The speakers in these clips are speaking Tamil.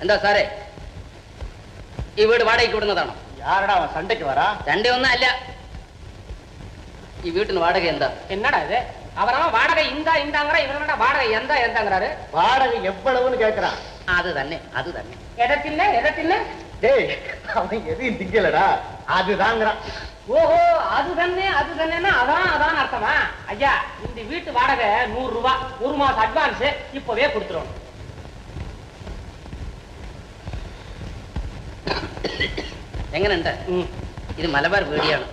എന്താ സാറേ ഈ വീട് വാടകയ്ക്ക് വിടുന്നതാണോ? யாரடா அவன் சண்டைக்கு வரா? சண்டை ஒன்றும் அல்ல. ഈ വീട്ടിന് വാടക എന്താ? என்னடா இது? அவரவன் வாடகை இந்தாங்கிற இவனோட வாடகை எந்தாங்கிறாரு. வாடகை எவ்வளவுன்னு கேட்கிறான். அது തന്നെ அது തന്നെ. எதத்தில்ல டேய் அவன் எதையும் திங்கலடா, அதுதாங்கிறான். ஓஹோ, அது தானேன்னா அதான் அர்த்தமா? ஐயா, இந்த வீட்டு வாடகை 100 ரூபாய், 1 மாசம் அட்வான்ஸ் இப்பவே கொடுத்துருவோம். എങ്ങനെയുണ്ട്? ഇത് മലബാർ വീടിയാണ്,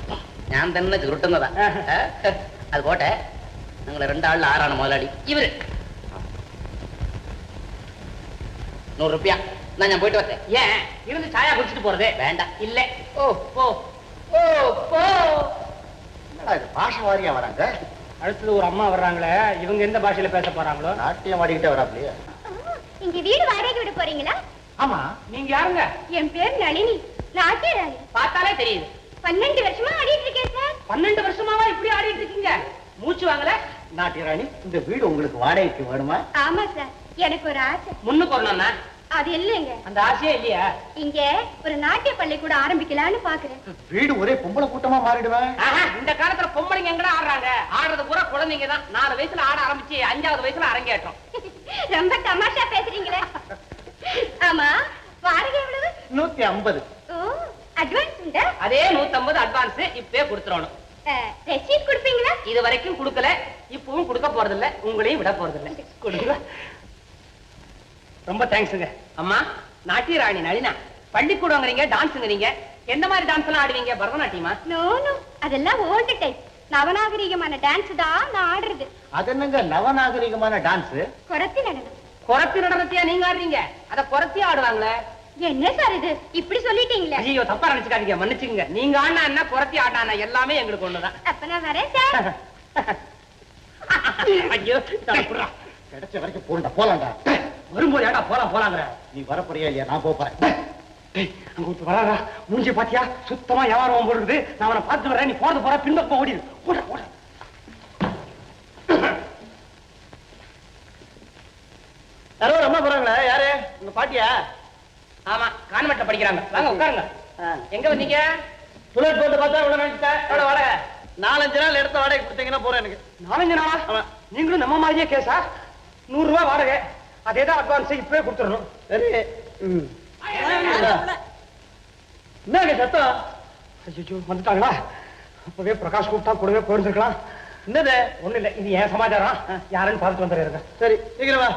ഞാൻ തന്നെ ചുരുട്ടുന്നതാ. അത് പോട്ടെ, നിങ്ങൾ രണ്ടാളിൽ ആരാണ് മുതലാളി? ഇവര്. 100 രൂപ. എന്നാ ഞാൻ പോയിട്ട് വരട്ടെ. ஏன் இருந்து சாயா குடிச்சிட்டு போறதே? വേണ്ട. இல்ல. ஓ போ ஓ போ. என்னடா இது பாஷை வாரியா வராங்க? அடுத்தது ஒரு அம்மா வர்றாங்களே, இவங்க எந்த பாஷையில பேச போறாங்களோ? நாட்டியம் ஆடிக்கிட்டே வராப்லையே. இங்க வீடு வாடகைக்கு விட போறீங்களா? ஆமா. நீங்க யாருங்க? என் பேர் நளினி, நாட்டியராணி. பார்த்தாலே தெரியுது. 12 வருஷமா ஆடிட்டு இருக்கேன் சார். 12 வருஷமாவா இப்படி ஆடிட்டு இருக்கீங்க? மூச்சு வாங்கல? நாட்டியராணி, இந்த வீடு உங்களுக்கு வாடகைக்கு வேணுமா? ஆமா சார், எனக்கு ஒரு ஆசை. முன்னுக்கு வரணும்னா? அது இல்லைங்க. அந்த ஆசையே இல்லையா? இங்க ஒரு நாட்டிய பள்ளி கூட ஆரம்பிக்கலான்னு பாக்குறேன். வீடு ஒரே பொம்பளை கூட்டமா மாறிடுவேன். இந்த காலத்துல பொம்பளைங்க எங்கடா ஆடுறாங்க? ஆடுறது பூரா குழந்தைங்க தான். 4 வயசுல ஆட ஆரம்பிச்சு 5வது வயசுல அரங்கேற்றம். ரொம்ப தமாஷா பேசுறீங்களே. ஆமா, வாடகை எவ்வளவு? 150. ஓ, அட்வான்ஸ் உண்டா? அதே 150 அட்வான்ஸ் இப்பவே கொடுத்துறணும். ரெசீட் கொடுப்பீங்களா? இது வரைக்கும் கொடுக்கல, இப்பவும் கொடுக்க போறதில்ல, உங்களையும் விட போறதில்ல. கொடுங்க. ரொம்ப தேங்க்ஸுங்க. அம்மா, நாட்டியராணி நளினா, பள்ளிக்கூடங்கிறீங்க, டான்ஸுங்கிறீங்க. எந்த மாதிரி டான்ஸ் எல்லாம் ஆடுவீங்க? பரதநாட்டியமா? நோ நோ, அதெல்லாம் ஓல்டு டைப். நவநாகரிகமான டான்ஸ் தான் நான் ஆடுறது. அது என்னங்க நவநாகரிகமான டான்ஸ்? குறத்தி நடனம். குறத்தி நடனத்தையா நீங்க ஆடுறீங்க? அத குறத்தி ஆடுவாங்களே. என்ன சார் இது இப்படி சொல்லிட்டீங்களே? ஐயோ, தப்பா நினைச்சுக்காதீங்க, மன்னிச்சுங்க. நீங்க ஆடினா என்ன, குறத்தி ஆடினா எல்லாமே எங்களுக்கு ஒண்ணுதான். அப்ப நான் வரேன் சார். ஐயோ, தப்புறா. கிடைச்ச வரைக்கும் போண்டா போலாம்டா. வரும்போது ஏடா போலாங்கிற? நீ வரப்போறியா இல்லையா? நான் போறேன். அங்க ஒருத்தர் வராரா? மூஞ்சி பாத்தியா? சுத்தமா வியாபாரம் போடுறது. நான் அவனை பார்த்து வரேன், நீ போறது போற, பின்பக்கம் ஓடிடு. ஓட யாரோ அம்மா போறாங்களா? யாரு? உங்க பாட்டியா? ஆமா, கான்வென்ட்ல படிக்கிறாங்க. வாங்க உட்காருங்க. எங்க வந்தீங்க? புல்லட் போட்டு பார்த்தா இவ்வளவு நினைச்சிட்டேன். எவ்வளவு வாடகை? 4-5 நாள் எடுத்த வாடகை கொடுத்தீங்கன்னா போறேன். எனக்கு 4-5 நாளா? ஆமா. நீங்களும் நம்ம மாதிரியே கேஸா? 100 ரூபாய் வாடகை, அதேதான் அட்வான்ஸ் இப்பவே கொடுத்துடணும். சரி. என்னங்க சத்தம்? ஐயோ, வந்துட்டாங்களா? அப்பவே பிரகாஷ் கூப்பிட்டா கூடவே போயிருந்துருக்கலாம். என்னது? ஒண்ணு இல்ல, இது ஏன் சமாச்சாரம். யாருன்னு பார்த்துட்டு வந்துடுறேன். சரி, சீக்கிரம் வா.